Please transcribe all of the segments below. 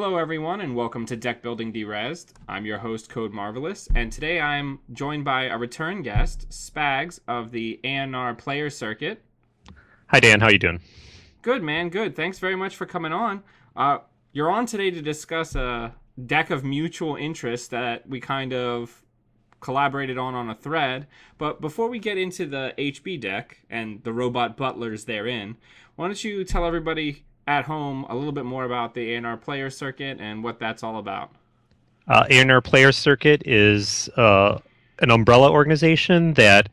Hello, everyone, and welcome to Deckbuilding Derezzed. I'm your host, CodeMarvelous, and today I'm joined by a return guest, Spags of the ANR Player Circuit. Hi, Dan. How you doing? Good, man. Good. Thanks very much for coming on. You're on today to discuss a deck of mutual interest that we kind of collaborated on a thread. But before we get into the HB deck and the robot butlers therein, why don't you tell everybody at home a little bit more about the ANR Player Circuit and what that's all about? ANR Player Circuit is an umbrella organization that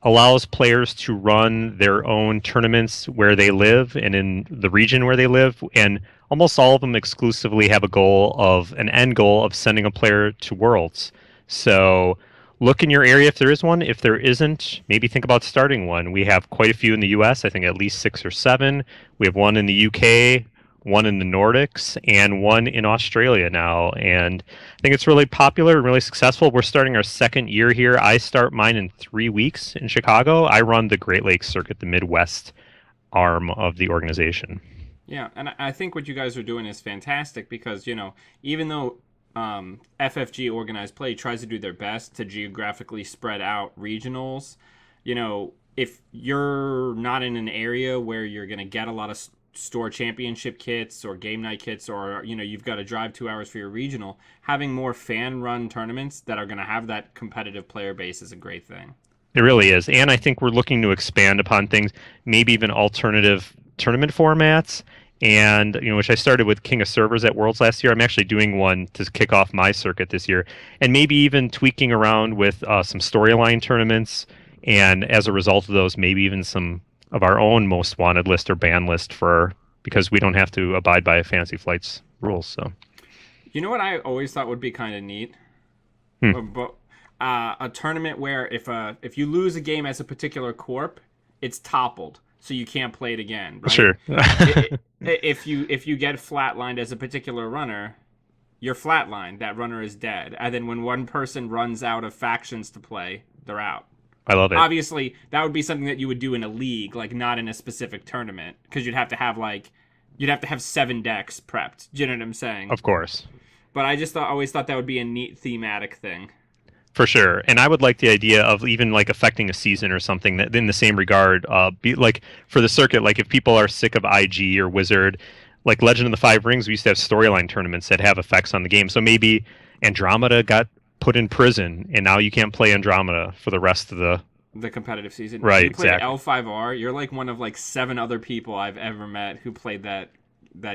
allows players to run their own tournaments where they live and in the region where they live. And almost all of them exclusively have an end goal of sending a player to Worlds. So look in your area if there is one. If there isn't, maybe think about starting one. We have quite a few in the US, I think at least 6 or 7. We have one in the UK, one in the Nordics, and one in Australia now. And I think it's really popular and really successful. We're starting our second year here. I start mine in 3 weeks in Chicago. I run the Great Lakes Circuit, the Midwest arm of the organization. Yeah, and I think what you guys are doing is fantastic because, even though FFG Organized Play tries to do their best to geographically spread out regionals, if you're not in an area where you're going to get a lot of store championship kits or game night kits, or you've got to drive 2 hours for your regional, having more fan run tournaments that are going to have that competitive player base is a great thing. It really is. And I think we're looking to expand upon things, maybe even alternative tournament formats. And, which I started with King of Servers at Worlds last year. I'm actually doing one to kick off my circuit this year. And maybe even tweaking around with some storyline tournaments. And as a result of those, maybe even some of our own most wanted list or ban list because we don't have to abide by Fantasy Flight's rules. So, you know what I always thought would be kind of neat? A tournament where if you lose a game as a particular corp, it's toppled, so you can't play it again. Right? Sure. If you get flatlined as a particular runner, you're flatlined. That runner is dead. And then when one person runs out of factions to play, they're out. I love it. Obviously, that would be something that you would do in a league, like not in a specific tournament, because you'd have to have 7 decks prepped. Do you know what I'm saying? Of course. But I just always thought that would be a neat thematic thing. For sure. And I would like the idea of even like affecting a season or something that in the same regard, be like for the circuit, like if people are sick of IG or Wizard, like Legend of the Five Rings, we used to have storyline tournaments that have effects on the game. So maybe Andromeda got put in prison and now you can't play Andromeda for the rest of the competitive season. Right, you played exactly. L5R, you're like one of like 7 other people I've ever met who played that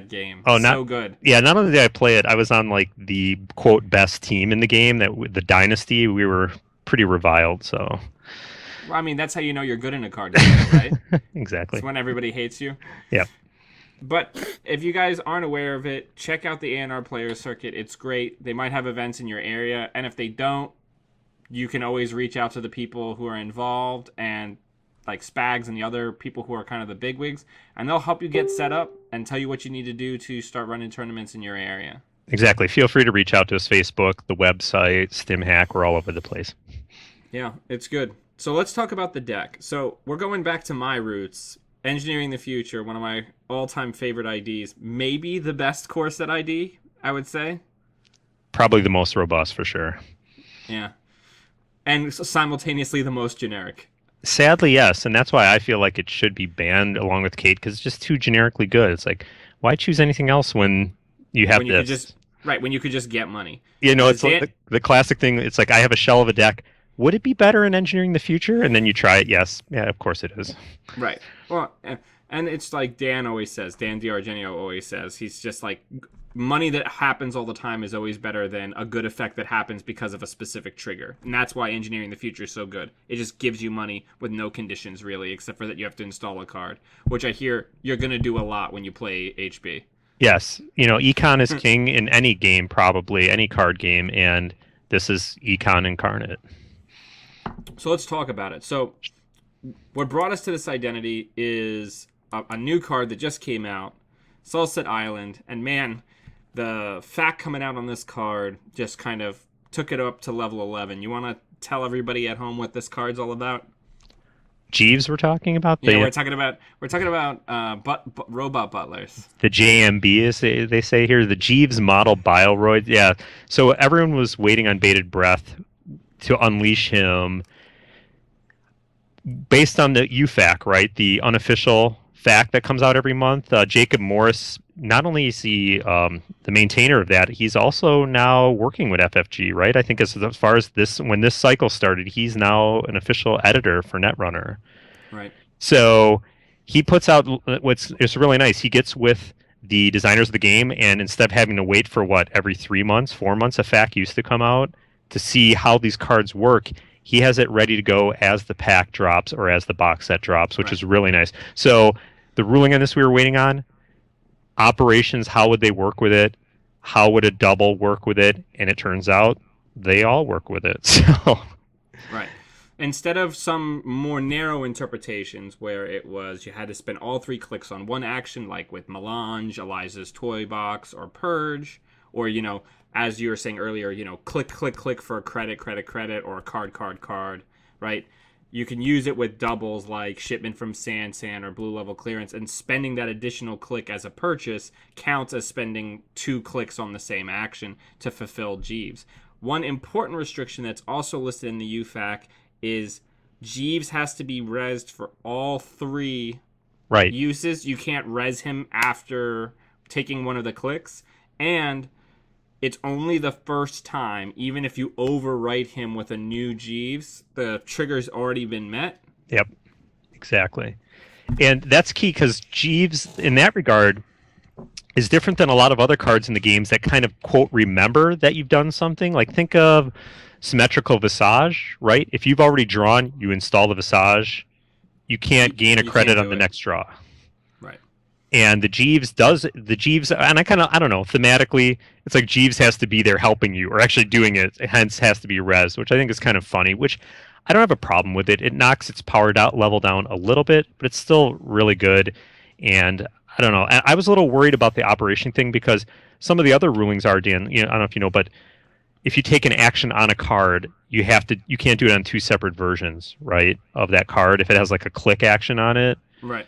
game. Oh, so good. Yeah, not only did I play it, I was on like the quote best team in the game, the Dynasty. We were pretty reviled, so. Well, I mean, that's how you know you're good in a card game, right? Exactly. It's when everybody hates you. Yeah. But if you guys aren't aware of it, check out the ANR Player Circuit. It's great. They might have events in your area, and if they don't, you can always reach out to the people who are involved and like Spags and the other people who are kind of the bigwigs, and they'll help you get set up and tell you what you need to do to start running tournaments in your area. Exactly. Feel free to reach out to us, Facebook, the website, StimHack. We're all over the place. Yeah, it's good. So let's talk about the deck. So we're going back to my roots. Engineering the Future, one of my all-time favorite IDs. Maybe the best core set ID, I would say. Probably the most robust, for sure. Yeah. And simultaneously the most generic. Sadly, yes. And that's why I feel like it should be banned along with Kate, because it's just too generically good. It's like, why choose anything else when you have this? When you could just get money. It's like the classic thing. It's like, I have a shell of a deck. Would it be better in Engineering the Future? And then you try it. Yes. Yeah, of course it is. Right. Well, and it's like Dan DiArgenio always says, he's just like, money that happens all the time is always better than a good effect that happens because of a specific trigger. And that's why Engineering the Future is so good. It just gives you money with no conditions, really, except for that you have to install a card, which I hear you're going to do a lot when you play HB. Yes. Econ is king in any game, probably, any card game, and this is Econ incarnate. So let's talk about it. So what brought us to this identity is a new card that just came out, Sunset Island, and man, the fact coming out on this card just kind of took it up to level 11. You want to tell everybody at home what this card's all about? Jeeves we're talking about? Yeah, we're talking about robot butlers. The JMB, as they say here, the Jeeves model bioroid. Yeah. So everyone was waiting on bated breath to unleash him based on the UFAC, right? The unofficial fact that comes out every month. Jacob Morris, not only is he the maintainer of that, he's also now working with FFG, right? I think as far as this, when this cycle started, he's now an official editor for Netrunner. Right. So he puts out what's it's really nice. He gets with the designers of the game, and instead of having to wait for what every 3 months, 4 months, a FAQ used to come out to see how these cards work, he has it ready to go as the pack drops or as the box set drops, which Right. is really nice. So the ruling on this we were waiting on. Operations, how would they work with it? How would a double work with it? And it turns out they all work with it. So Right. Instead of some more narrow interpretations where it was you had to spend all 3 clicks on one action, like with Melange, Eliza's Toy Box, or Purge, or, as you were saying earlier, click, click, click for a credit, credit, credit, or a card, card, card, right? You can use it with doubles like Shipment from San, or Blue Level Clearance, and spending that additional click as a purchase counts as spending 2 clicks on the same action to fulfill Jeeves. One important restriction that's also listed in the UFAC is Jeeves has to be rezzed for all 3 right. uses. You can't res him after taking one of the clicks, and it's only the first time. Even if you overwrite him with a new Jeeves, the trigger's already been met. Yep, exactly. And that's key because Jeeves, in that regard, is different than a lot of other cards in the games that kind of, quote, remember that you've done something. Like, think of Symmetrical Visage, right? If you've already drawn, you install the Visage, you can't gain a credit on the next draw. Right. And the Jeeves, and I don't know, thematically, it's like Jeeves has to be there helping you, or actually doing it, hence has to be res, which I think is kind of funny, which I don't have a problem with it. It knocks its power level down a little bit, but it's still really good. And I don't know. I was a little worried about the operation thing because some of the other rulings are, Dan, I don't know if you know, but if you take an action on a card, you can't do it on 2 separate versions, right, of that card if it has like a click action on it. Right.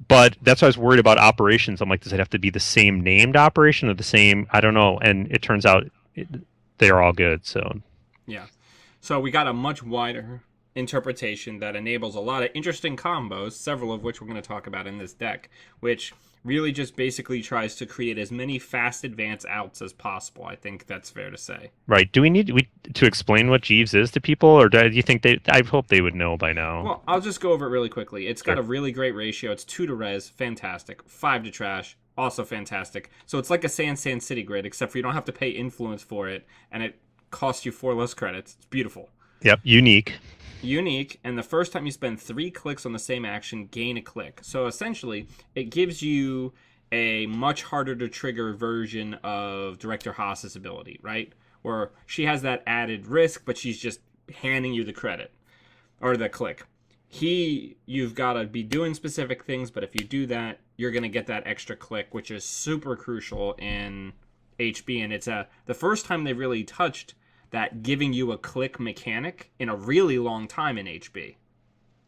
But that's why I was worried about operations. I'm like, does it have to be the same named operation or the same? I don't know. And it turns out they're all good. So yeah. So we got a much wider interpretation that enables a lot of interesting combos, several of which we're going to talk about in this deck, which really just basically tries to create as many fast advance outs as possible. I think that's fair to say. Right. Do we need to explain what Jeeves is to people, or do you think I hope they would know by now? Well, I'll just go over it really quickly. It's got a really great ratio. It's 2 to res, fantastic. 5 to trash, also fantastic. So it's like a Sand City grid, except for you don't have to pay influence for it, and it costs you 4 less credits. It's beautiful. Yep, unique, and the first time you spend 3 clicks on the same action, gain a click. So essentially, it gives you a much harder to trigger version of Director Haas's ability, right? Where she has that added risk, but she's just handing you the credit or the click. You've got to be doing specific things, but if you do that, you're going to get that extra click, which is super crucial in HB. And it's the first time they've really touched that giving you a click mechanic in a really long time in HB.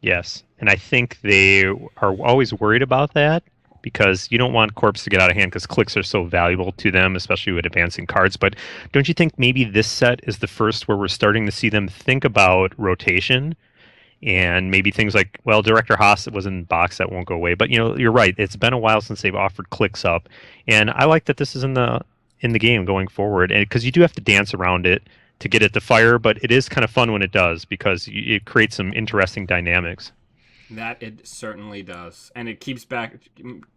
Yes, and I think they are always worried about that because you don't want corpse to get out of hand because clicks are so valuable to them, especially with advancing cards. But don't you think maybe this set is the first where we're starting to see them think about rotation and maybe things like, well, Director Haas was in box that won't go away. But you're right. It's been a while since they've offered clicks up, and I like that this is in the game going forward, and because you do have to dance around it to get it to fire, but it is kind of fun when it does because it creates some interesting dynamics. That it certainly does. And it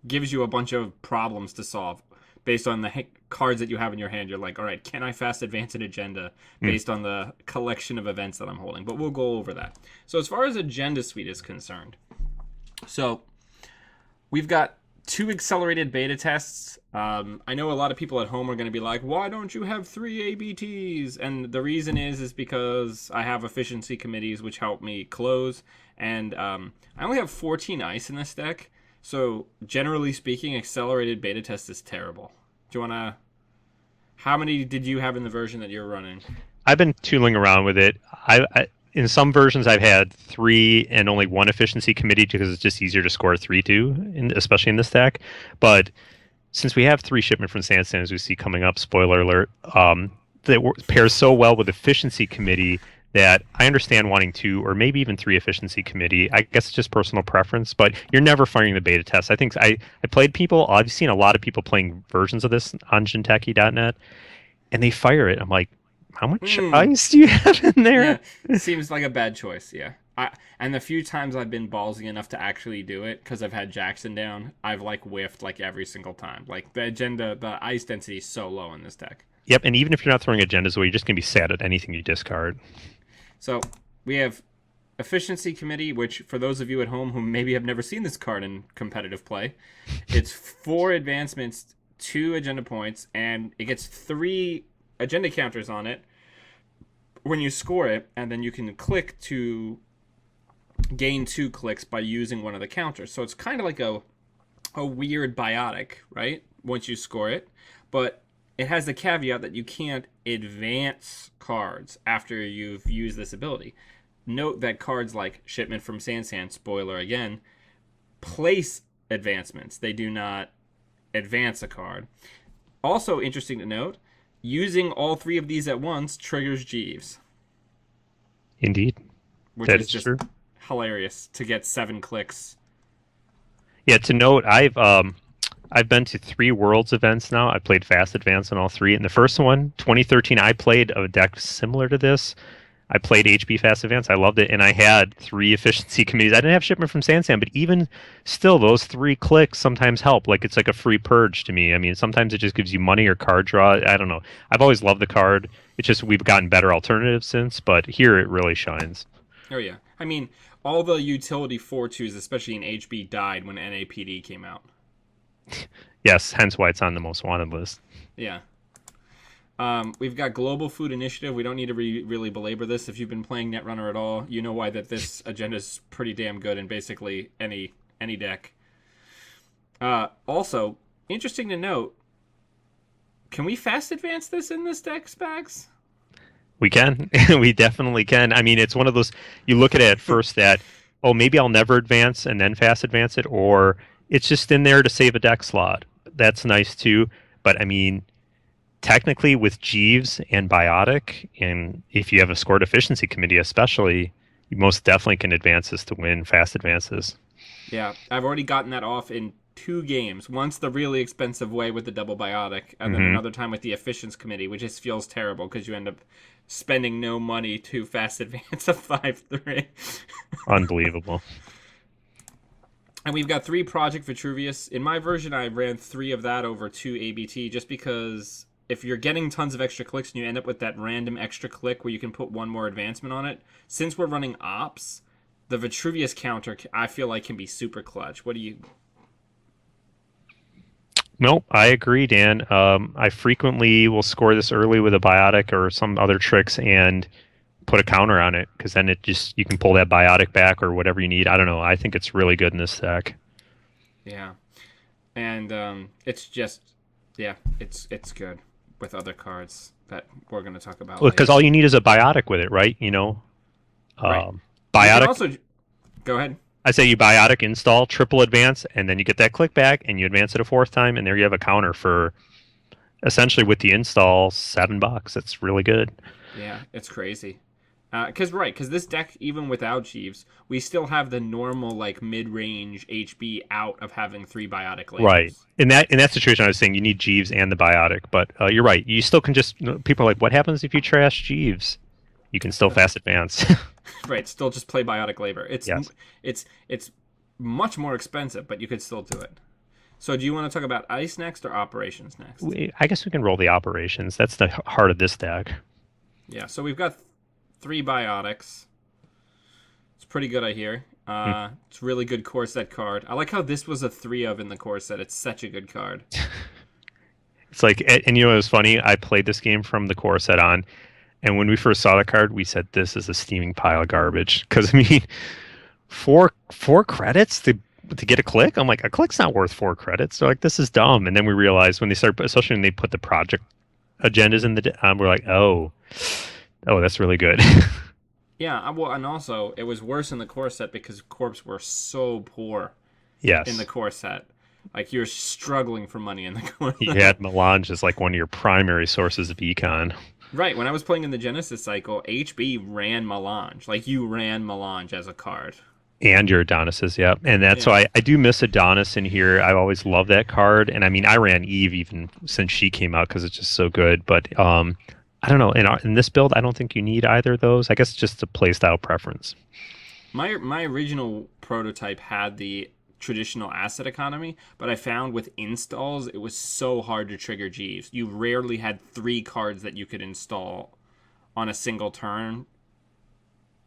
gives you a bunch of problems to solve based on the cards that you have in your hand. You're like, all right, can I fast advance an agenda based on the collection of events that I'm holding? But we'll go over that. So as far as Agenda Suite is concerned, so we've got 2 accelerated beta tests. I know a lot of people at home are going to be like, why don't you have 3 ABTs? And the reason is because I have efficiency committees which help me close. And I only have 14 ice in this deck. So generally speaking, accelerated beta test is terrible. Do you want to... How many did you have in the version that you're running? I've been tooling around with it. in some versions I've had 3 and only 1 efficiency committee because it's just easier to score 3-2, especially in this deck. But since we have 3 shipment from Sandstand, as we see coming up, spoiler alert, that pairs so well with efficiency committee that I understand wanting 2 or maybe even 3 efficiency committee. I guess it's just personal preference, but you're never firing the beta test. I think I played people. I've seen a lot of people playing versions of this on Jinteki.net, and they fire it. I'm like, how much ice do you have in Yeah, there? seems like a bad choice. Yeah, and the few times I've been ballsy enough to actually do it because I've had Jackson down, I've like whiffed like every single time. Like the ice density is so low in this deck. Yep, and even if you're not throwing agendas away, you're just gonna be sad at anything you discard. So we have efficiency committee, which for those of you at home who maybe have never seen this card in competitive play, it's 4 advancements, 2 agenda points, and it gets 3 agenda counters on it when you score it, and then you can click to gain 2 clicks by using one of the counters. So it's kind of like a weird biotic, right? Once you score it, but it has the caveat that you can't advance cards after you've used this ability. Note that cards like Shipment from Sansan, spoiler again, place advancements. They do not advance a card. Also interesting to note, using all 3 of these at once triggers Jeeves. Indeed. Which That is is just true. hilarious to get 7 clicks. Yeah, to note, I've been to 3 Worlds events now. I played Fast Advance on all 3. And the first one, 2013, I played a deck similar to this. I played HB Fast Advance. I loved it, and I had 3 efficiency committees. I didn't have Shipment from Sansan, but even still, those 3 clicks sometimes help. Like it's like a free purge to me. I mean, sometimes it just gives you money or card draw. I don't know. I've always loved the card. It's just we've gotten better alternatives since, but here it really shines. Oh yeah, I mean all the utility 4-2s, especially in HB, died when NAPD came out. Yes, hence why it's on the most wanted list. Yeah. We've got Global Food Initiative. We don't need to really belabor this. If you've been playing Netrunner at all, you know why that this agenda is pretty damn good in basically any deck. Also, interesting to note, can we fast advance this in this deck, Spags? We can. We definitely can. I mean, it's one of those, you look at it at first that, oh, maybe I'll never advance and then fast advance it, or it's just in there to save a deck slot. That's nice too. But I mean, technically with Jeeves and Biotic, and if you have a scored efficiency committee especially, you most definitely can advance this to win fast advances. Yeah, I've already gotten that off in 2 games. Once the really expensive way with the double Biotic, and then another time with the efficiency committee, which just feels terrible because you end up spending no money to fast advance a 5/3. Unbelievable. And we've got 3 Project Vitruvius. In my version, I ran 3 of that over 2 ABT just because if you're getting tons of extra clicks and you end up with that random extra click where you can put 1 more advancement on it, since we're running ops, the Vitruvius counter I feel like can be super clutch. What do you... Nope, I agree, Dan. I frequently will score this early with a Biotic or some other tricks and put a counter on it because then it just you can pull that Biotic back or whatever you need. I don't know. I think it's really good in this deck. Yeah. And it's just... Yeah, it's good with other cards that we're going to talk about Well, because later. all you need is a Biotic with it, right? You know, Right. You can Biotic. also... Go ahead. I say you Biotic install, triple advance, and then you get that click back, and you advance it a 4th time, and there you have a counter for essentially with the install $7. It's really good. Yeah, it's crazy. Because this deck, even without Jeeves, we still have the normal like mid-range HB out of having 3 Biotic lasers. Right. In that situation, I was saying you need Jeeves and the Biotic, but you're right. You still can just people are like, what happens if you trash Jeeves? You can still fast advance. Right. Still just play Biotic labor. Yes. It's much more expensive, but you could still do it. So do you want to talk about ice next or operations next? I guess we can roll the operations. That's the heart of this deck. Yeah. So we've got 3 Biotics. It's pretty good, I hear. It's a really good core set card. I like how this was a 3 of in the core set. It's such a good card. It's like, and you know, it was funny. I played this game from the core set on, and when we first saw the card, we said this is a steaming pile of garbage. Because I mean, four credits to get a click. I'm like, a click's not worth 4 credits. So like, this is dumb. And then we realized when they start, especially when they put the project agendas in the, we're like, oh, that's really good. Yeah, well, and also it was worse in the core set because corps were so poor in the Yes. core set. Like you're struggling for money in the core You set. had Melange as like one of your primary sources of econ. Right, when I was playing in the Genesis cycle, HB ran Melange. Like you ran Melange as a card. And your Adonises, yeah. And that's Yeah. why I do miss Adonis in here. I always love that card. And I mean, I ran Eve even since she came out because it's just so good. But I don't know. In this build, I don't think you need either of those. I guess it's just a playstyle preference. My original prototype had the traditional asset economy, but I found with installs it was so hard to trigger Jeeves. You rarely had 3 cards that you could install on a single turn.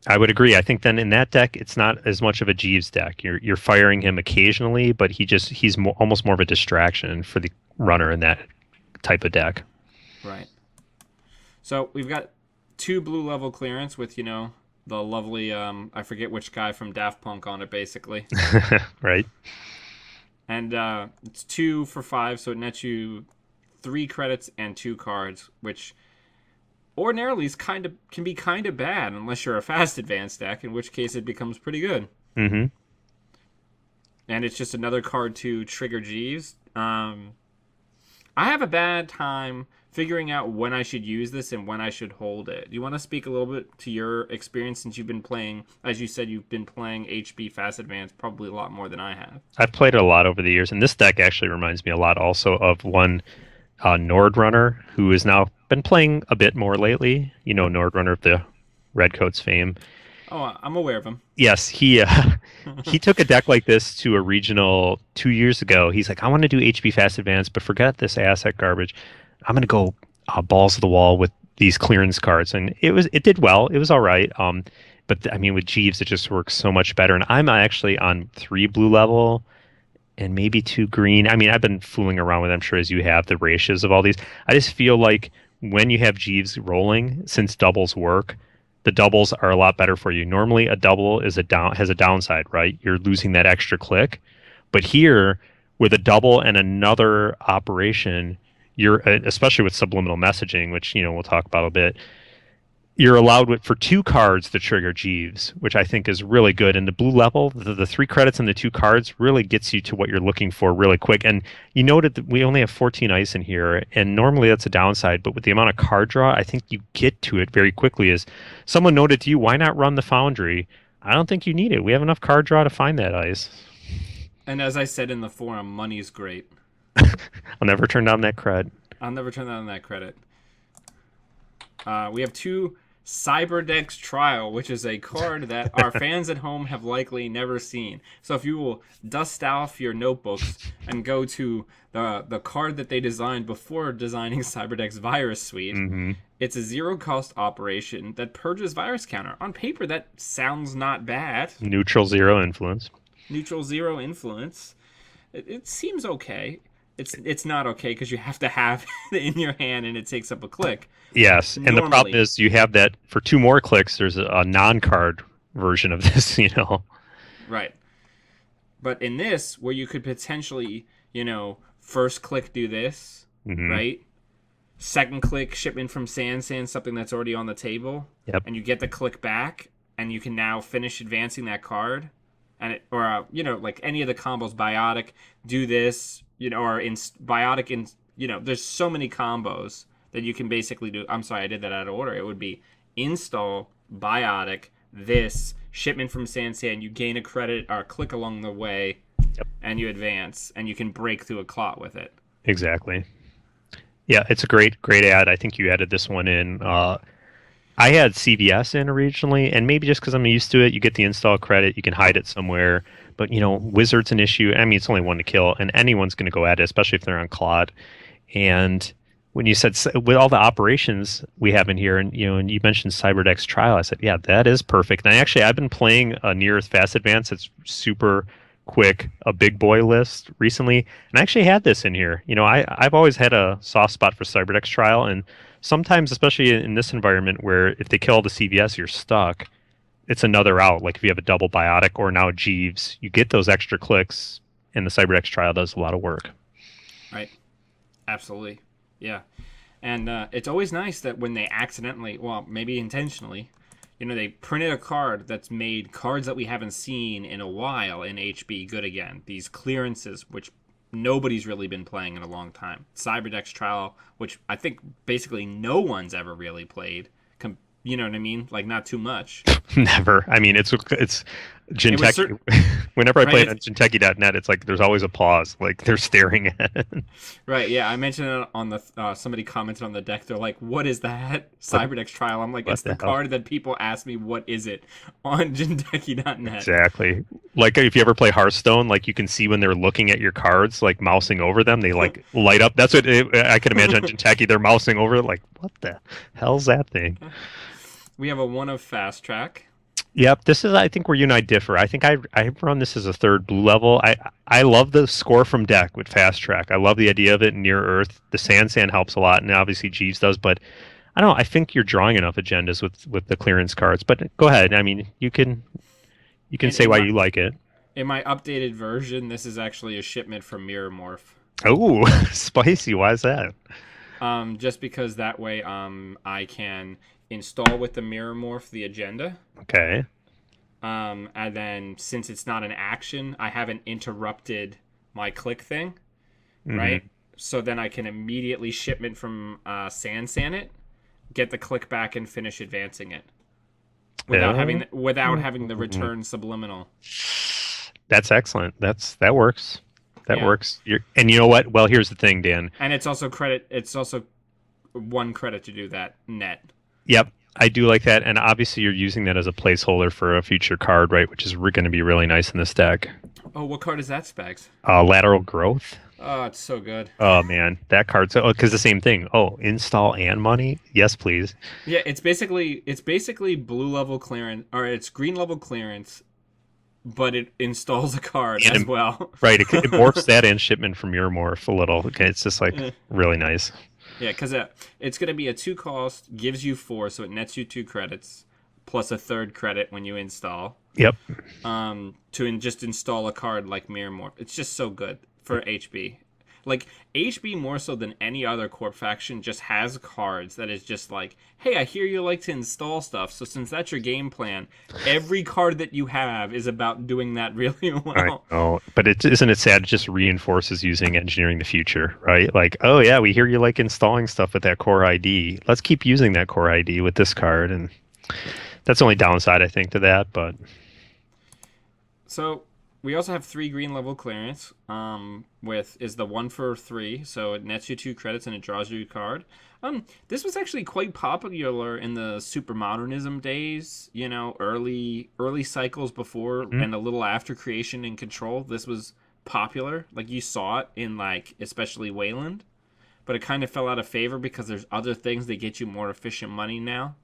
I would agree. I think then in that deck, it's not as much of a Jeeves deck. You're firing him occasionally, but he's almost more of a distraction for the runner in that type of deck. Right. So we've got 2 blue level clearance with, the lovely I forget which guy from Daft Punk on it basically. Right? And it's 2 for 5, so it nets you 3 credits and 2 cards, which ordinarily can be kind of bad unless you're a fast advance deck, in which case it becomes pretty good. Mm-hmm. And it's just another card to trigger Jeeves. I have a bad time figuring out when I should use this and when I should hold it. Do you want to speak a little bit to your experience since you've been playing, as you said, you've been playing HB Fast Advance probably a lot more than I have? I've played it a lot over the years, and this deck actually reminds me a lot also of one Nord Runner who has now been playing a bit more lately. You know, Nord Runner of the Redcoats fame. Oh, I'm aware of him. Yes, he took a deck like this to a regional 2 years ago. He's like, I want to do HB Fast Advance, but forget this asset garbage. I'm going to go balls to the wall with these clearance cards, and it did well. It was all right. But I mean, with Jeeves, it just works so much better. And I'm actually on 3 blue level and maybe 2 green. I mean, I've been fooling around with, I'm sure as you have, the ratios of all these. I just feel like when you have Jeeves rolling, since doubles work, the doubles are a lot better for you. Normally, a double has a downside, right? You're losing that extra click. But here, with a double and another operation, you're especially with subliminal messaging, which we'll talk about a bit. You're allowed for 2 cards to trigger Jeeves, which I think is really good. And the blue level, the 3 credits and the 2 cards really gets you to what you're looking for really quick. And you noted that we only have 14 ice in here, and normally that's a downside. But with the amount of card draw, I think you get to it very quickly. As someone noted to you, why not run the Foundry? I don't think you need it. We have enough card draw to find that ice. And as I said in the forum, money's great. I'll never turn down that cred. I'll never turn down that credit. We have 2 Cyberdex Trial, which is a card that our fans at home have likely never seen. So if you will dust off your notebooks and go to the card that they designed before designing Cyberdex Virus Suite, it's a 0-cost operation that purges virus counter. On paper, that sounds not bad. Neutral 0 influence. Neutral 0 influence. It seems okay. It's not okay because you have to have it in your hand and it takes up a click. Yes, and the problem is you have that for 2 more clicks. There's a non-card version of this, Right. But in this, where you could potentially, first click do this, right? Second click shipment from Sand, something that's already on the table. Yep. And you get the click back, and you can now finish advancing that card. And like any of the combos, biotic, do this, or in biotic, there's so many combos that you can basically do. I'm sorry, I did that out of order. It would be install, biotic, this, shipment from Sand. You gain a credit or click along the way, and you advance, and you can break through a clot with it. Exactly. Yeah, it's a great ad. I think you added this one in. I had CVS in originally, and maybe just because I'm used to it, you get the install credit, you can hide it somewhere. But, Wizard's an issue. I mean, it's only 1 to kill, and anyone's going to go at it, especially if they're on Clod. And when you said with all the operations we have in here, and you mentioned Cyberdex Trial, I said, yeah, that is perfect. And I've been playing a Near Earth Fast Advance. It's super quick, a big boy list recently, and I actually had this in here. I've always had a soft spot for Cyberdex Trial, and sometimes, especially in this environment where if they kill the CVS, you're stuck. It's another out. Like if you have a double biotic or now Jeeves, you get those extra clicks, and the Cyberdex Trial does a lot of work. Right. Absolutely. Yeah. And it's always nice that when they accidentally, well, maybe intentionally, they printed a card that's made cards that we haven't seen in a while in HB good again. These clearances, which nobody's really been playing in a long time. Cyberdeck's Trial, which I think basically no one's ever really played. You know what I mean? Like, not too much. Never. I mean, it's Jinteki. Whenever I play it on Jinteki.net, it's like there's always a pause. Like they're staring at it. Right, yeah. I mentioned it on the somebody commented on the deck. They're like, "What is that?" Cyberdeck's Trial. I'm like, it's the card that people ask me, "What is it?" on Jinteki.net. Exactly. Like if you ever play Hearthstone, like you can see when they're looking at your cards, like mousing over them, they like light up. That's what I can imagine on Jinteki. They're mousing over it, like, what the hell's that thing? We have a 1 of Fast Track. Yep, this is, I think, where you and I differ. I think I run this as a 3rd blue level. I love the score from deck with Fast Track. I love the idea of it near Earth. The Sand helps a lot, and obviously Jeeves does. But I don't know. I think you're drawing enough agendas with the clearance cards. But go ahead. I mean, you can say why you like it. In my updated version, this is actually a shipment from Mirror Morph. Oh, spicy! Why is that? Just because that way, I can install with the Mirror Morph the agenda. Okay. And then since it's not an action, I haven't interrupted my click thing, right? So then I can immediately shipment from Sand it, get the click back, and finish advancing it without having the return subliminal. That's excellent. That works. That works. And you know what? Well, here's the thing, Dan. And it's also credit. It's also 1 credit to do that net. Yep, I do like that, and obviously you're using that as a placeholder for a future card, right? Which is going to be really nice in this deck. Oh, what card is that, Spags? Lateral Growth. Oh, it's so good. Oh man, that card's because the same thing. Oh, install and money? Yes, please. Yeah, it's basically blue level clearance, or it's green level clearance, but it installs a card as well. Right, it morphs that and shipment from your morph a little. Okay, it's just like really nice. Yeah, because it's going to be a 2 cost, gives you 4, so it nets you 2 credits, plus a 3rd credit when you install. Yep. To just install a card like Mirror Morph. It's just so good for HB. Like, HB more so than any other Corp faction just has cards that is just like, hey, I hear you like to install stuff, so since that's your game plan, every card that you have is about doing that really well. Oh, but isn't it sad? It just reinforces using engineering the future, right? Like, oh yeah, we hear you like installing stuff with that core ID. Let's keep using that core ID with this card, and that's the only downside I think to that. But so we also have 3 green level clearance. Is the 1 for 3, so it nets you 2 credits and it draws you a card. This was actually quite popular in the super modernism days. You know, early cycles before and a little after Creation and Control. This was popular. Like you saw it in especially Wayland, but it kind of fell out of favor because there's other things that get you more efficient money now.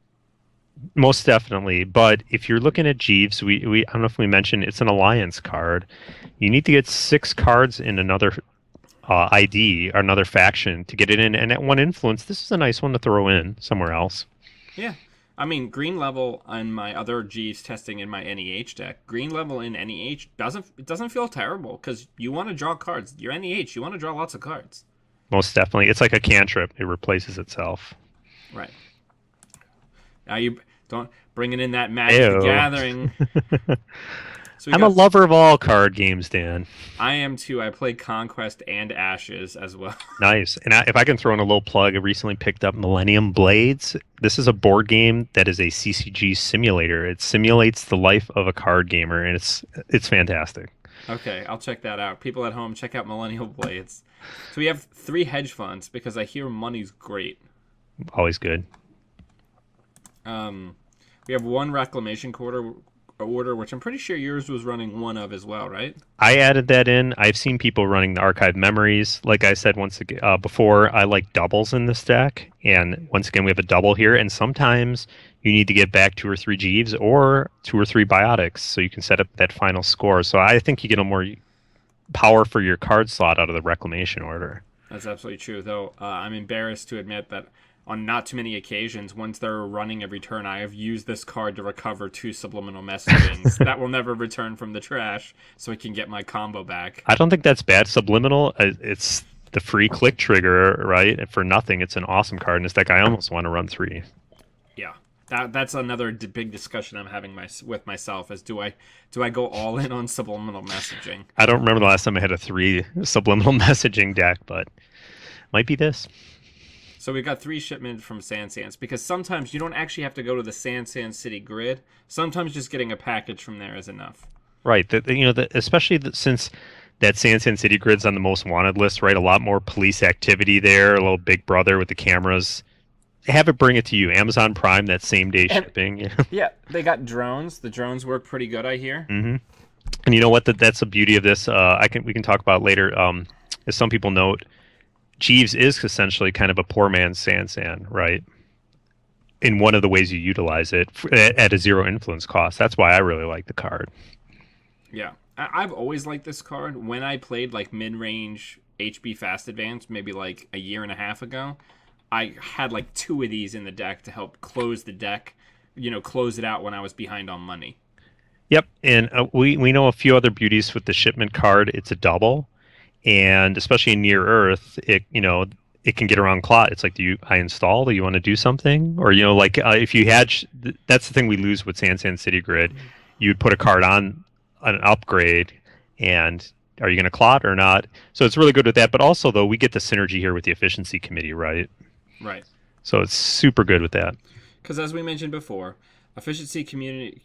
Most definitely, but if you're looking at Jeeves, we I don't know if we mentioned it's an alliance card. You need to get 6 cards in another ID or another faction to get it in, and at 1 influence, this is a nice one to throw in somewhere else. Yeah, I mean green level on my other Jeeves testing in my NEH deck. Green level in NEH doesn't feel terrible because you want to draw cards. Your NEH, you want to draw lots of cards. Most definitely, it's like a cantrip; it replaces itself. Right. Now you don't bringing in that Magic the Gathering. So I'm a lover of all card games, Dan. I am too. I play Conquest and Ashes as well. Nice. And if I can throw in a little plug, I recently picked up Millennium Blades. This is a board game that is a CCG simulator. It simulates the life of a card gamer, and it's fantastic. Okay, I'll check that out. People at home, check out Millennium Blades. So we have 3 hedge funds because I hear money's great. Always good. We have 1 reclamation order, which I'm pretty sure yours was running 1 of as well, right? I added that in. I've seen people running the archive memories. Like I said once again before, I like doubles in this deck, and once again we have a double here. And sometimes you need to get back 2 or 3 Jeeves or 2 or 3 biotics, so you can set up that final score. So I think you get a more power for your card slot out of the reclamation order. That's absolutely true, though. I'm embarrassed to admit that on not too many occasions, once they're running every turn, I have used this card to recover 2 subliminal messagings that will never return from the trash, so I can get my combo back. I don't think that's bad. Subliminal, it's the free click trigger, right? For nothing, it's an awesome card in this deck. I almost want to run 3. Yeah. That's another big discussion I'm having with myself is do I go all in on subliminal messaging? I don't remember the last time I had a 3 subliminal messaging deck, but might be this. So we got 3 shipments from Sans because sometimes you don't actually have to go to the Sans City grid. Sometimes just getting a package from there is enough. Right. Especially since that San City grid's on the most wanted list, right? A lot more police activity there, a little Big Brother with the cameras. Have it bring it to you. Amazon Prime, that same day And shipping. yeah, they got drones. The drones work pretty good, I hear. Mm-hmm. And you know what? That's the beauty of this. We can talk about later. As some people note, Jeeves is essentially kind of a poor man's San, right? In one of the ways you utilize it at a 0 influence cost. That's why I really like the card. Yeah. I've always liked this card. When I played like mid-range HB Fast Advance, maybe like a year and a half ago, I had like 2 of these in the deck to help close the deck, close it out when I was behind on money. Yep, and we know a few other beauties with the shipment card. It's a double, and especially in Near Earth, it can get around clot. It's like, I install? Do you want to do something? Or if you had, that's the thing we lose with San City Grid. You'd put a card on an upgrade, and are you going to clot or not? So it's really good with that. But also, though, we get the synergy here with the efficiency committee, right? Right. So it's super good with that. Because as we mentioned before, efficiency committee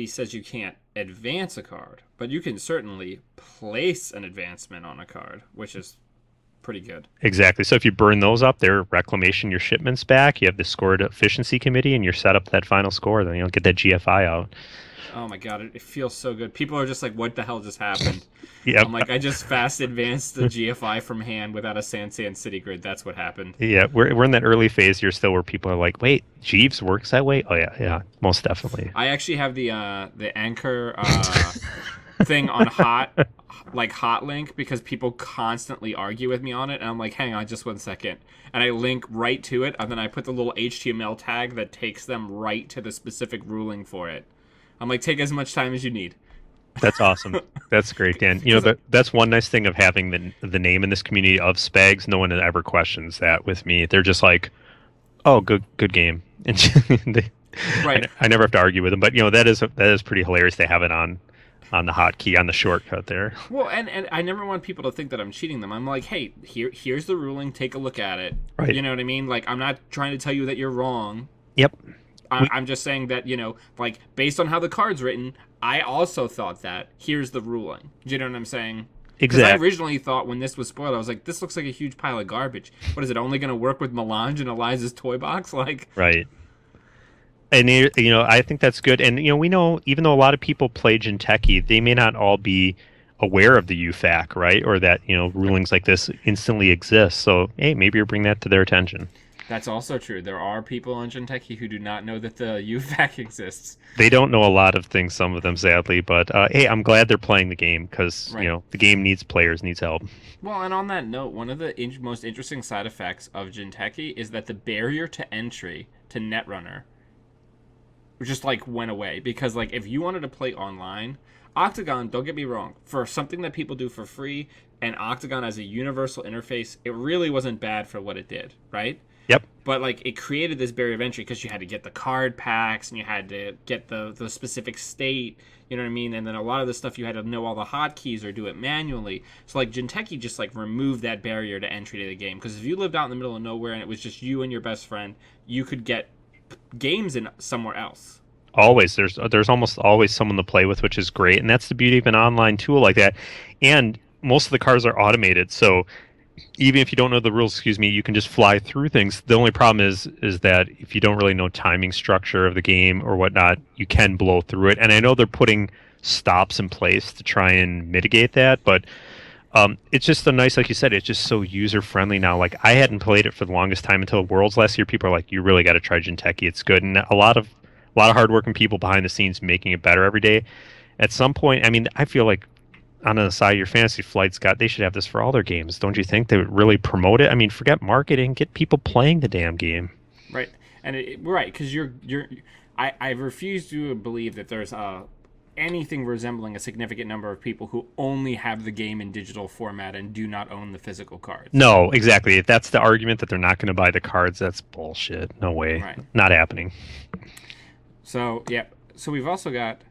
says you can't advance a card, but you can certainly place an advancement on a card, which is pretty good. Exactly. So if you burn those up, they're reclamation your shipments back. You have the scored efficiency committee, and you're set up that final score. Then you don't get that GFI out. Oh my god, it feels so good. People are just like, what the hell just happened? Yep. I'm like, I just fast advanced the GFI from hand without a San City grid. That's what happened. Yeah, we're in that early phase here still where people are like, wait, Jeeves works that way? Oh yeah, most definitely. I actually have the anchor thing on hot link because people constantly argue with me on it, and I'm like, hang on just 1 second. And I link right to it, and then I put the little HTML tag that takes them right to the specific ruling for it. I'm like, take as much time as you need. That's awesome. That's great, Dan. That's one nice thing of having the name in this community of Spags. No one ever questions that with me. They're just like, oh, good game. And Right. I never have to argue with them. But that is pretty hilarious. They have it on the hotkey on the shortcut there. Well, and I never want people to think that I'm cheating them. I'm like, hey, here's the ruling. Take a look at it. Right. You know what I mean? Like, I'm not trying to tell you that you're wrong. Yep. I'm just saying that, like, based on how the card's written, I also thought that. Here's the ruling. Do you know what I'm saying? Exactly. Because I originally thought when this was spoiled, I was like, this looks like a huge pile of garbage. What is it, only going to work with Melange and Eliza's toy box? Like, right. And, I think that's good. And, we know, even though a lot of people play Jinteki, they may not all be aware of the UFAC, right? Or that, rulings like this instantly exist. So, hey, maybe you bring that to their attention. That's also true. There are people on Jinteki who do not know that the UFAC exists. They don't know a lot of things, some of them, sadly. But, hey, I'm glad they're playing the game because, Right. The game needs players, needs help. Well, and on that note, one of the most interesting side effects of Jinteki is that the barrier to entry to Netrunner just, like, went away. Because, like, if you wanted to play online, Octagon, don't get me wrong, for something that people do for free, and Octagon as a universal interface, it really wasn't bad for what it did, right? Yep. But, like, it created this barrier of entry because you had to get the card packs and you had to get the specific state, you know what I mean? And then a lot of the stuff you had to know all the hotkeys or do it manually. So, like, Jinteki just, like, removed that barrier to entry to the game. Because if you lived out in the middle of nowhere and it was just you and your best friend, you could get games in somewhere else. Always. There's almost always someone to play with, which is great. And that's the beauty of an online tool like that. And most of the cards are automated. So even if you don't know the rules, you can just fly through things. The only problem is that if you don't really know timing structure of the game or whatnot, you can blow through it. And I know they're putting stops in place to try and mitigate that, but it's just a nice, like you said, it's just so user friendly now. Like, I hadn't played it for the longest time until Worlds last year. People are like, you really got to try Jinteki. It's good, and a lot of hardworking people behind the scenes making it better every day. At some point, I mean, I feel like on the side, your Fantasy Flight's they should have this for all their games. Don't you think they would really promote it? I mean, forget marketing, get people playing the damn game. Right. And right, because I refuse to believe that there's anything resembling a significant number of people who only have the game in digital format and do not own the physical cards. No, exactly. If that's the argument that they're not going to buy the cards, that's bullshit. No way. Right. Not happening. So, yeah. So we've also got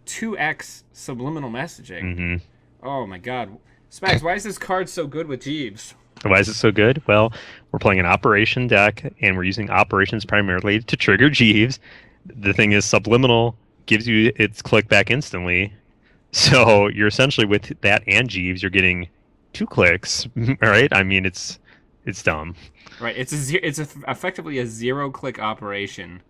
2x subliminal messaging. Mm-hmm. Oh my god. Spags, why is this card so good with Jeeves? Why is it so good? Well, we're playing an operation deck, and we're using operations primarily to trigger Jeeves. The thing is, subliminal gives you its click back instantly. So you're essentially, with that and Jeeves, you're getting 2 clicks, right? I mean, it's dumb. Right. It's effectively a 0-click operation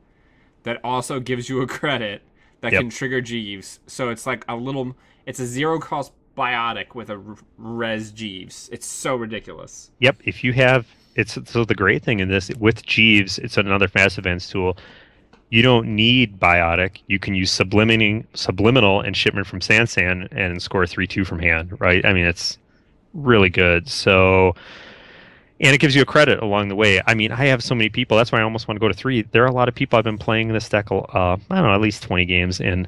that also gives you a credit that can trigger Jeeves. So it's like it's a 0-cost biotic with a res Jeeves. It's so ridiculous. Yep. If you have, so the great thing in this with Jeeves, it's another fast events tool. You don't need biotic. You can use subliminal and shipment from Sansan and score 3/2 from hand, right? I mean, it's really good. So, and it gives you a credit along the way. I mean, I have so many people. That's why I almost want to go to 3. There are a lot of people I've been playing this deck, I don't know, at least 20 games, and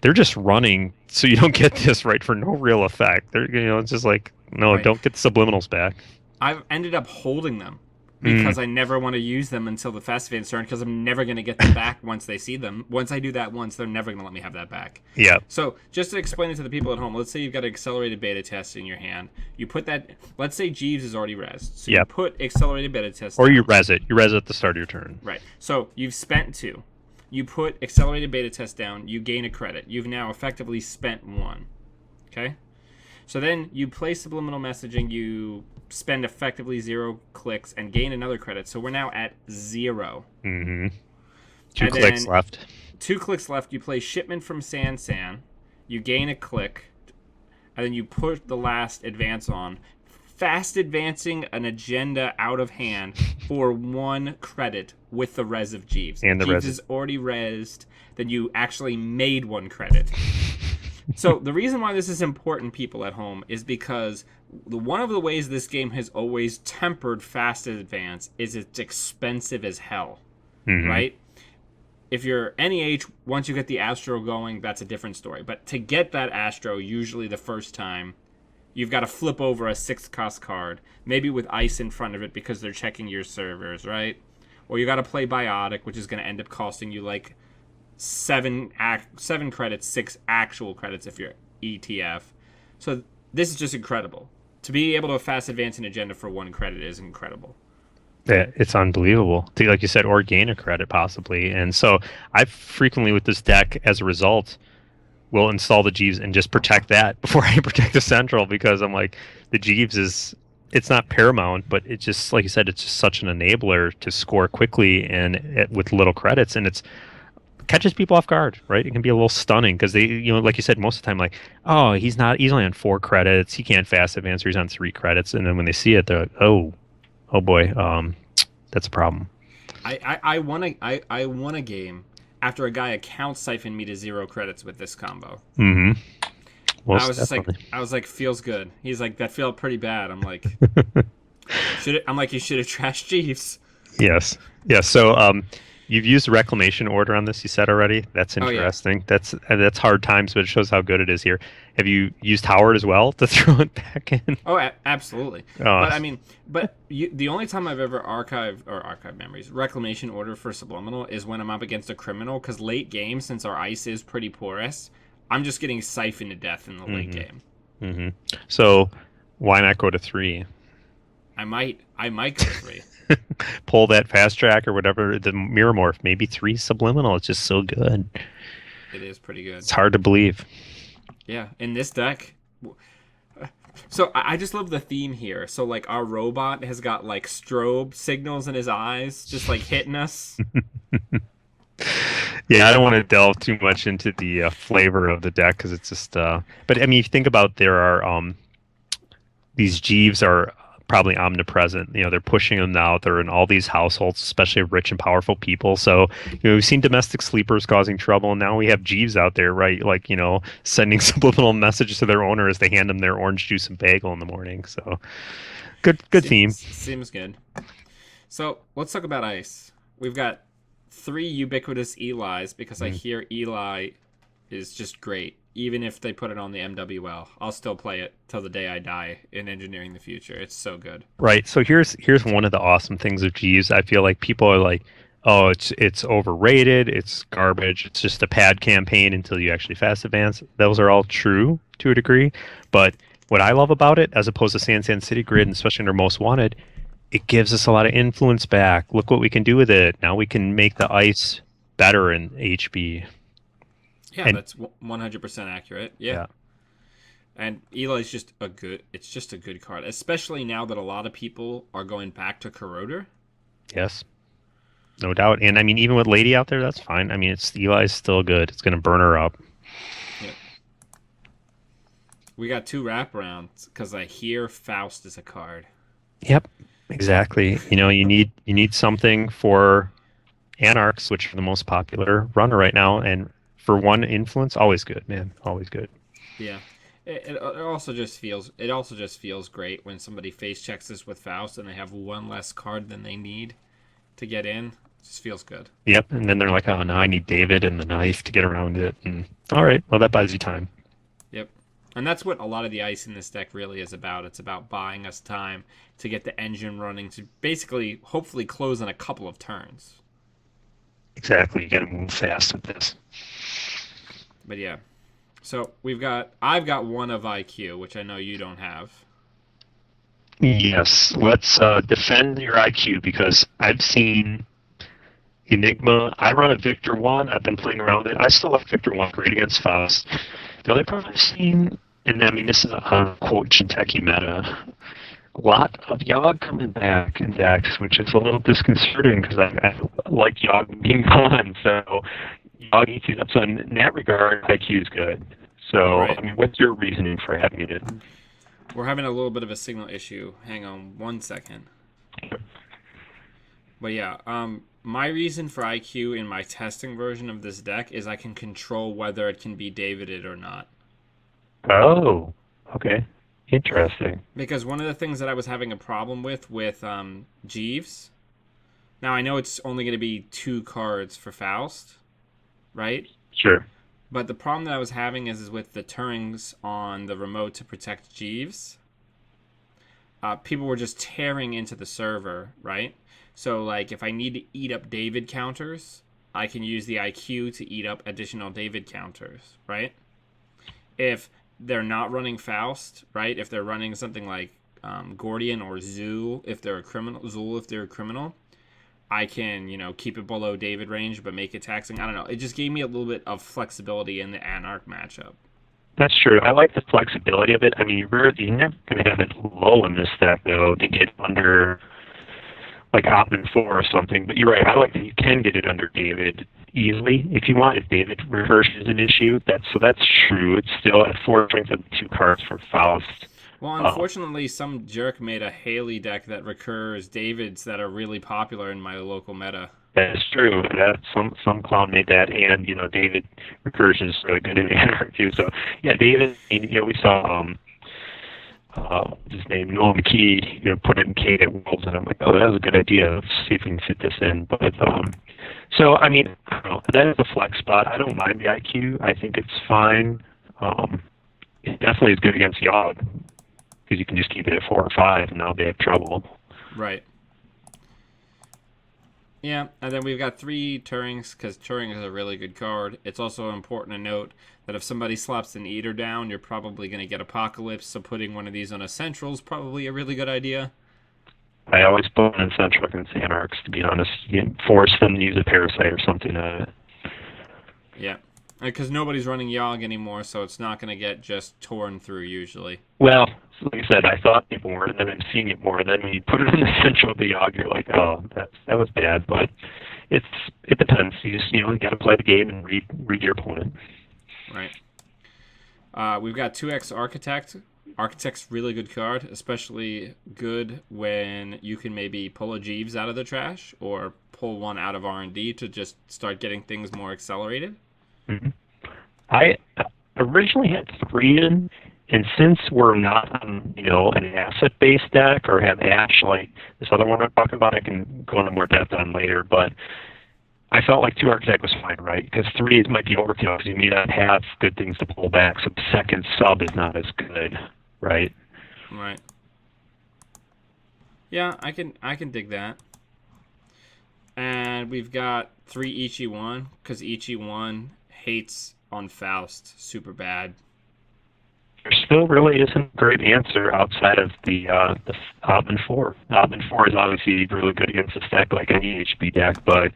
they're just running so you don't get this, right, for no real effect. It's just like, no, right. Don't get the subliminals back. I've ended up holding them because I never want to use them until the fast advance turn, because I'm never going to get them back once they see them. Once I do that once, they're never going to let me have that back. Yeah. So just to explain it to the people at home, let's say you've got an accelerated beta test in your hand. You put that, let's say Jeeves is already rezzed. So you put accelerated beta test or down. you res it. You res it at the start of your turn. Right. So you've spent 2. You put accelerated beta test down, you gain a credit. You've now effectively spent 1. Okay? So then you play subliminal messaging, you spend effectively 0 clicks and gain another credit. So we're now at 0. Mm-hmm. 2 clicks left. 2 clicks left. You play shipment from Sansan. You gain a click. And then you put the last advance on. Fast advancing an agenda out of hand for 1 credit with the res of Jeeves. And the Jeeves res is already rezzed. Then you actually made 1 credit. So the reason why this is important, people at home, is because one of the ways this game has always tempered fast advance is it's expensive as hell, right? If you're NEH, once you get the Astro going, that's a different story. But to get that Astro, usually the first time, you've got to flip over a 6-cost card, maybe with ice in front of it because they're checking your servers, right? Or you got to play Biotic, which is going to end up costing you like 7 credits, 6 actual credits if you're ETF. So this is just incredible. To be able to fast advance an agenda for 1 credit is incredible. Yeah, it's unbelievable. Like you said, or gain a credit possibly. And so I frequently with this deck, as a result, will install the Jeeves and just protect that before I protect the central, because I'm like, the Jeeves it's not paramount, but it's just, like you said, it's just such an enabler to score quickly and with little credits, and it's catches people off guard, right? It can be a little stunning because they, like you said, most of the time, like, oh, he's only on 4 credits, he can't fast advance, or he's on 3 credits, and then when they see it, they're like, oh boy, that's a problem. I won a game after a guy account siphoned me to 0 credits with this combo. Well, I was like, feels good. He's like, that felt pretty bad. I'm like, you should have trashed Jeeves. Yes. So, you've used reclamation order on this, you said already. That's interesting. Oh, yeah. That's hard times, but it shows how good it is here. Have you used Howard as well to throw it back in? Oh, absolutely. But I mean, the only time I've ever archived memories, reclamation order for subliminal, is when I'm up against a criminal, because late game, since our ice is pretty porous, I'm just getting siphoned to death in the late game. So why not go to 3? I might go to 3. Pull that fast track or whatever, the mirror morph, maybe 3 subliminal. It's just so good. It is pretty good. It's hard to believe. Yeah, in this deck. So I just love the theme here. So like our robot has got like strobe signals in his eyes, just like hitting us. Yeah, I don't want to delve too much into the flavor of the deck because it's just. But I mean, if you think about, there are these Jeeves are probably omnipresent. They're pushing them now. They're in all these households, especially rich and powerful people. So, we've seen domestic sleepers causing trouble, and now we have Jeeves out there, right? Like, sending subliminal messages to their owner as they hand them their orange juice and bagel in the morning. So, good theme. Seems good. So, let's talk about ice. We've got 3 ubiquitous Elis, because I hear Eli is just great. Even if they put it on the MWL, I'll still play it till the day I die in Engineering the Future. It's so good. Right. So here's one of the awesome things of Jeeves. I feel like people are like, oh, it's overrated, it's garbage, it's just a pad campaign until you actually fast advance. Those are all true to a degree. But what I love about it, as opposed to San City Grid, and especially under Most Wanted, it gives us a lot of influence back. Look what we can do with it. Now we can make the ice better in HB. Yeah, And that's 100% accurate. Yeah. yeah, And Eli's just a good. It's just a good card, especially now that a lot of people are going back to Corroder. yes, no doubt. And I mean, even with Lady out there, that's fine. I mean, it's Eli's still good. It's gonna burn her up. Yeah. We got 2 wraparounds because I hear Faust is a card. Yep, exactly. You need something for Anarchs, which are the most popular runner right now, and for one influence, always good, man, always good. Yeah. It also just feels great when somebody face checks this with Faust and they have one less card than they need to get in. It just feels good. Yep, and then they're like, oh, now I need David and the knife to get around it. And all right, well, that buys you time. Yep. And that's what a lot of the ice in this deck really is about. It's about buying us time to get the engine running to basically, hopefully, close in a couple of turns. Exactly, you gotta move fast with this. But yeah. So I've got 1 of IQ, which I know you don't have. Yes, let's defend your IQ because I've seen Enigma. I run a Victor 1. I've been playing around it. I still like Victor 1 great against Faust. The other problem I've seen, and I mean, this is a quote Jinteki meta, a lot of Yogg coming back in decks, which is a little disconcerting because I like Yogg being gone. So Yogg eats it up. So in that regard, IQ is good. So, Right. I mean, what's your reasoning for having it in? We're having a little bit of a signal issue. Hang on 1 second. But yeah, my reason for IQ in my testing version of this deck is I can control whether it can be Davided or not. Oh, okay. Interesting. Because one of the things that I was having a problem with Jeeves, now I know it's only going to be 2 cards for Faust, right? Sure. But the problem that I was having is with the Turings on the remote to protect Jeeves. People were just tearing into the server, right? So, like, if I need to eat up David counters, I can use the IQ to eat up additional David counters, right? If they're not running Faust, right? If they're running something like Gordian or Zool, if they're a criminal, I can, keep it below David range, but make it taxing. I don't know. It just gave me a little bit of flexibility in the Anarch matchup. That's true. I like the flexibility of it. I mean, you're never going to have it low in this deck, though, to get under, like, Optin 4 or something. But you're right. I like that you can get it under David easily if you want. If David reverse is an issue, that's true. It's still at 4 strength of 2 cards for Faust. Well, unfortunately, some jerk made a Haley deck that recurs Davids that are really popular in my local meta. That's true. Some clown made that, and David recursion is really good in Anarch too. So yeah, David. We saw what's his name, Noah McKee. Put it in Kate at Worlds, and I'm like, oh, that was a good idea. Let's see if we can fit this in. But so I mean, I don't know. That is a flex spot. I don't mind the IQ. I think it's fine. It definitely is good against Yogg because you can just keep it at 4 or 5, and now they have trouble. Right. Yeah, and then we've got 3 Turings, because Turing is a really good card. It's also important to note that if somebody slaps an Eater down, you're probably going to get Apocalypse, so putting one of these on a Central is probably a really good idea. I always put one in Central against Anarchs, to be honest. You can force them to use a Parasite or something. Yeah, because nobody's running Yogg anymore, so it's not going to get just torn through usually. Well, like I said, I thought people were, and then I'm seeing it more. Then when you put it in the Central of the Yogg, you're like, oh, that was bad. But it depends. You just you got to play the game and read your opponent. Right. We've got 2x Architect. Architect's really good card, especially good when you can maybe pull a Jeeves out of the trash or pull one out of R&D to just start getting things more accelerated. Mm-hmm. I originally had 3 in, and since we're not on, an asset-based deck or have Ash like this other one I'm talking about, I can go into more depth on later, but I felt like 2 archetype was fine, right? Because 3 might be overkill because you may not have good things to pull back. So the second sub is not as good, right? Right. Yeah, I can dig that. And we've got 3 Ichi 1 because Ichi 1 hates on Faust super bad. There still really isn't a great answer outside of the Ottman 4. Ottman 4 is obviously really good against a stack like any HB deck, but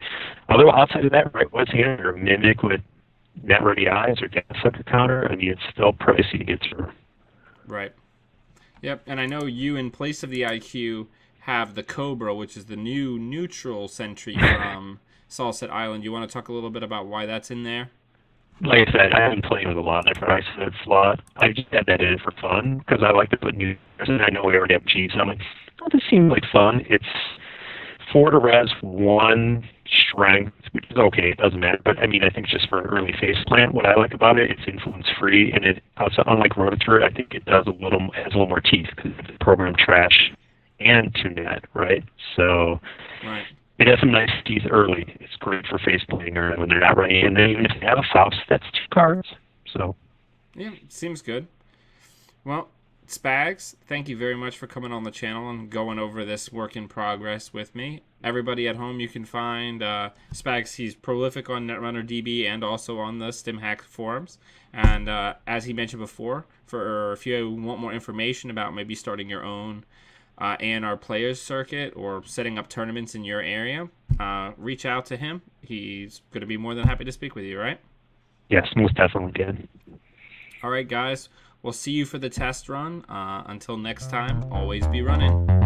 outside of that, right, what's the answer? Mimic with net ready eyes or gas sucker counter? I mean, it's still pricey to get through. Right. Yep, and I know you, in place of the IQ, have the Cobra, which is the new neutral sentry from Salset Island. You want to talk a little bit about why that's in there? Like I said, I haven't played with a lot of price of that slot. I just had that in for fun because I like to put new. And I know we already have Jeeves. I'm like, oh, this seems like fun. It's 4 to res, 1 strength, which is okay. It doesn't matter. But I mean, I think just for an early face plant, what I like about it, it's influence free, and it also, unlike Rototurret, I think it has a little more teeth because it's program trash and two net, right? So. Right. It has some nice teeth early. It's great for face playing or when they're not ready. And then even if they have a Faust, that's 2 cards. So. Yeah, seems good. Well, Spags, thank you very much for coming on the channel and going over this work in progress with me. Everybody at home, you can find Spags. He's prolific on Netrunner DB and also on the StimHack forums. And as he mentioned before, if you want more information about maybe starting your own ANR players circuit or setting up tournaments in your area, reach out to him. He's going to be more than happy to speak with you, right? Yes, most definitely can. All right, guys. We'll see you for the test run. Until next time, always be running.